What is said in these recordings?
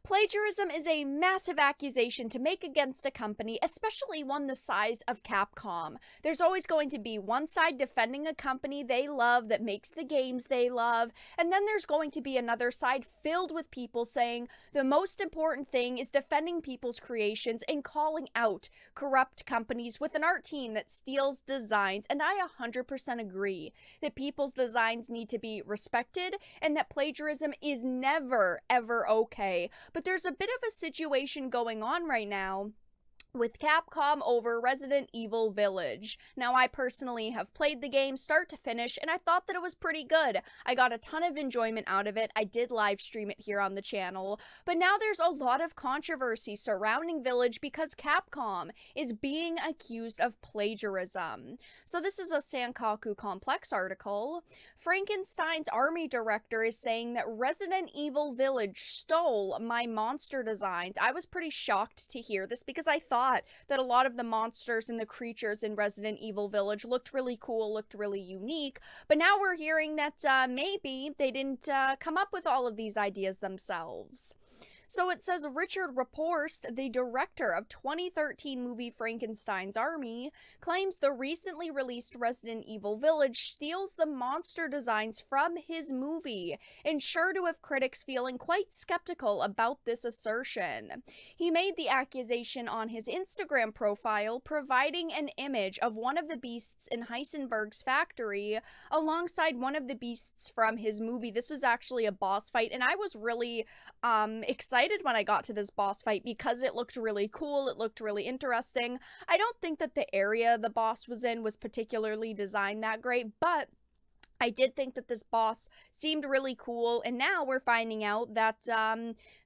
Plagiarism is a massive accusation to make against a company, especially one the size of Capcom. There's always going to be one side defending a company they love that makes the games they love, and then there's going to be another side filled with people saying the most important thing is defending people's creations and calling out corrupt companies with an art team that steals designs. And I 100% agree that people's designs need to be respected and that plagiarism is never, ever okay. But there's a bit of a situation going on right now with Capcom over Resident Evil Village. Now, I personally have played the game start to finish, and I thought that it was pretty good. I got a ton of enjoyment out of it. I did live stream it here on the channel, but now there's a lot of controversy surrounding Village because Capcom is being accused of plagiarism. So this is a Sankaku Complex article. Frankenstein's army director is saying that Resident Evil Village stole my monster designs. I was pretty shocked to hear this because I thought that a lot of the monsters and the creatures in Resident Evil Village looked really cool, looked really unique, but now we're hearing that maybe they didn't come up with all of these ideas themselves. So it says Richard Raporst, the director of 2013 movie Frankenstein's Army, claims the recently released Resident Evil Village steals the monster designs from his movie, and sure to have critics feeling quite skeptical about this assertion. He made the accusation on his Instagram profile, providing an image of one of the beasts in Heisenberg's factory alongside one of the beasts from his movie. This was actually a boss fight, and I was really excited when I got to this boss fight because it looked really cool, it looked really interesting. I don't think that the area the boss was in was particularly designed that great, but I did think that this boss seemed really cool, and now we're finding out that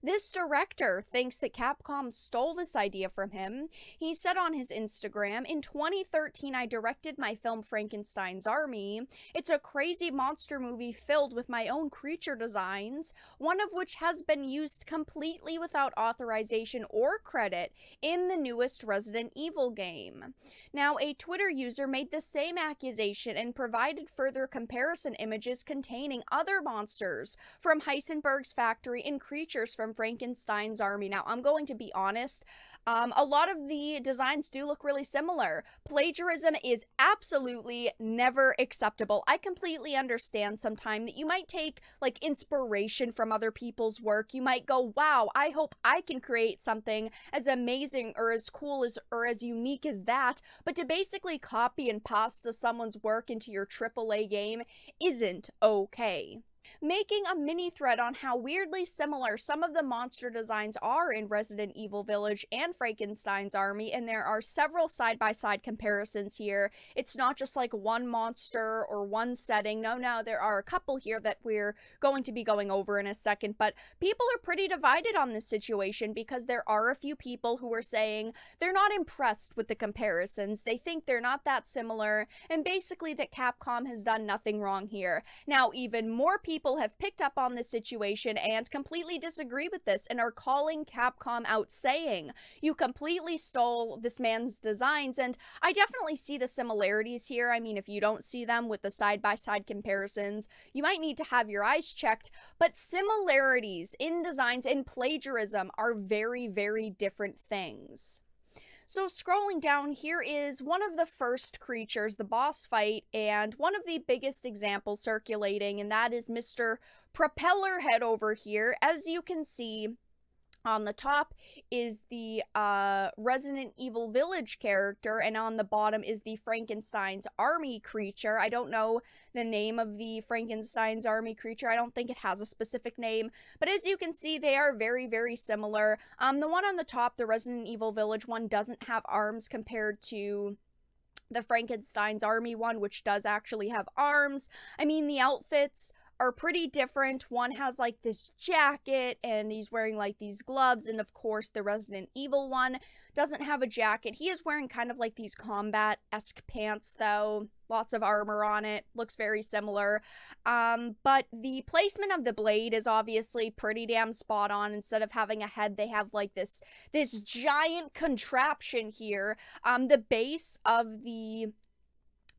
this director thinks that Capcom stole this idea from him. He said on his Instagram, "In 2013, I directed my film Frankenstein's Army. It's a crazy monster movie filled with my own creature designs, one of which has been used completely without authorization or credit in the newest Resident Evil game." Now, a Twitter user made the same accusation and provided further comparison images containing other monsters from Heisenberg's factory and creatures from Frankenstein's Army. Now, I'm going to be honest, a lot of the designs do look really similar. Plagiarism is absolutely never acceptable. I completely understand sometimes that you might take like inspiration from other people's work. You might go, wow, I hope I can create something as amazing or as cool as or as unique as that. But to basically copy and paste someone's work into your AAA game isn't okay. Making a mini thread on how weirdly similar some of the monster designs are in Resident Evil Village and Frankenstein's Army, and there are several side-by-side comparisons here. It's not just like one monster or one setting. No, there are a couple here that we're going to be going over in a second, but people are pretty divided on this situation because there are a few people who are saying they're not impressed with the comparisons. They think they're not that similar, and basically that Capcom has done nothing wrong here. Now, even more people have picked up on this situation and completely disagree with this and are calling Capcom out, saying, "You completely stole this man's designs." And I definitely see the similarities here. I mean, if you don't see them with the side-by-side comparisons, you might need to have your eyes checked, but similarities in designs and plagiarism are very, very different things. So scrolling down, here is one of the first creatures, the boss fight, and one of the biggest examples circulating, and that is Mr. Propeller Head over here. As you can see, on the top is the Resident Evil Village character, and on the bottom is the Frankenstein's Army creature. I don't know the name of the Frankenstein's Army creature. I don't think it has a specific name, but as you can see, they are very, very similar. The one on the top, the Resident Evil Village one, doesn't have arms compared to the Frankenstein's Army one, which does actually have arms. I mean, the outfits are pretty different. One has like this jacket and he's wearing like these gloves, and of course the Resident Evil one doesn't have a jacket. He is wearing kind of like these combat-esque pants though. Lots of armor on it. Looks very similar. But the placement of the blade is obviously pretty damn spot on. Instead of having a head, they have like this giant contraption here. The base of the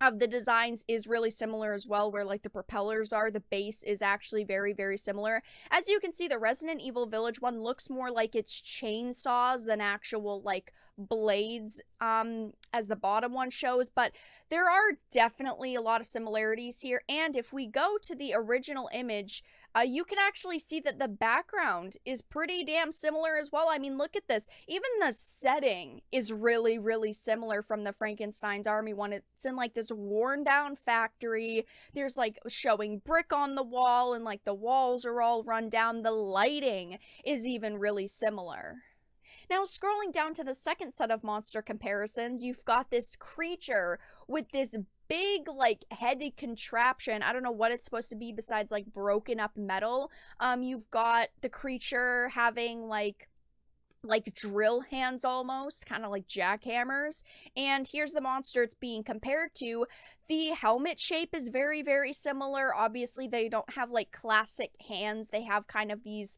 of the designs is really similar as well, where like the propellers are, the base is actually very, very similar. As you can see, the Resident Evil Village one looks more like it's chainsaws than actual like blades, as the bottom one shows, but there are definitely a lot of similarities here. And if we go to the original image, you can actually see that the background is pretty damn similar as well. I mean, look at this. Even the setting is really, really similar from the Frankenstein's Army one. It's in like this worn down factory. There's like showing brick on the wall, and like the walls are all run down. The lighting is even really similar. Now, scrolling down to the second set of monster comparisons, you've got this creature with this big, like, headed contraption. I don't know what it's supposed to be besides, like, broken up metal. You've got the creature having, like drill hands almost, kind of like jackhammers. And here's the monster it's being compared to. The helmet shape is very, very similar. Obviously, they don't have like classic hands. They have kind of these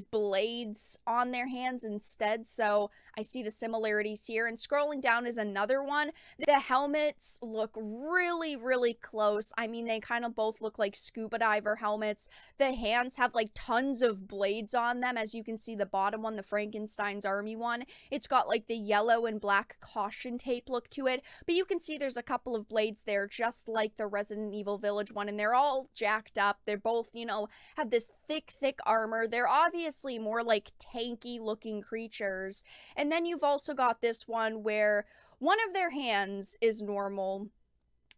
blades on their hands instead. So I see the similarities here. And scrolling down is another one. The helmets look really, really close. I mean, they kind of both look like scuba diver helmets. The hands have like tons of blades on them. As you can see, the bottom one, the Frankenstein's Army one, it's got like the yellow and black caution tape look to it. But you can see there's a couple of blades there, just like the Resident Evil Village one, and they're all jacked up. They're both, you know, have this thick, thick armor. They're obviously more like tanky looking creatures. And then you've also got this one where one of their hands is normal.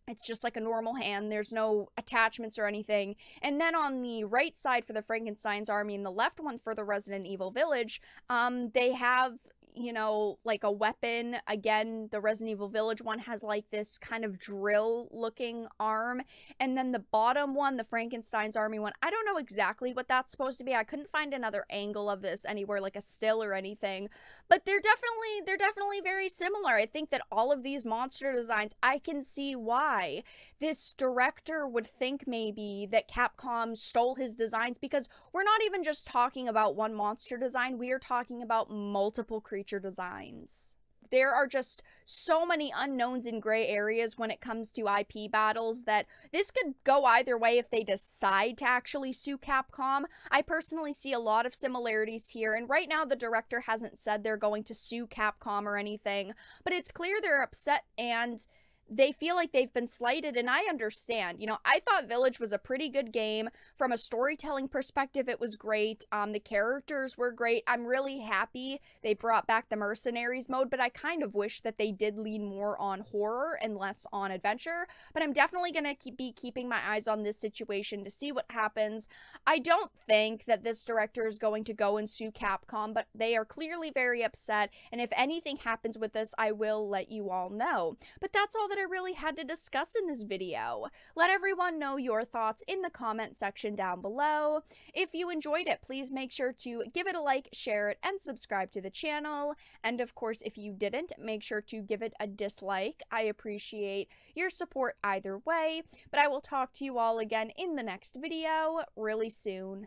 It's just like a normal hand. There's no attachments or anything. And then on the right side for the Frankenstein's Army and the left one for the Resident Evil Village, they have, you know, like a weapon. Again, the Resident Evil Village one has like this kind of drill looking arm. And then the bottom one, the Frankenstein's Army one, I don't know exactly what that's supposed to be. I couldn't find another angle of this anywhere, like a still or anything. But they're definitely very similar. I think that all of these monster designs, I can see why this director would think maybe that Capcom stole his designs, because we're not even just talking about one monster design. We are talking about multiple creature designs. There are just so many unknowns in gray areas when it comes to IP battles that this could go either way if they decide to actually sue Capcom. I personally see a lot of similarities here, and right now the director hasn't said they're going to sue Capcom or anything, but it's clear they're upset and they feel like they've been slighted, and I understand. You know, I thought Village was a pretty good game. From a storytelling perspective, it was great. The characters were great. I'm really happy they brought back the mercenaries mode, but I kind of wish that they did lean more on horror and less on adventure. But I'm definitely going to be keeping my eyes on this situation to see what happens. I don't think that this director is going to go and sue Capcom, but they are clearly very upset, and if anything happens with this, I will let you all know. But that's all that I really had to discuss in this video. Let everyone know your thoughts in the comment section down below. If you enjoyed it, please make sure to give it a like, share it, and subscribe to the channel. And of course, if you didn't, make sure to give it a dislike. I appreciate your support either way, but I will talk to you all again in the next video really soon.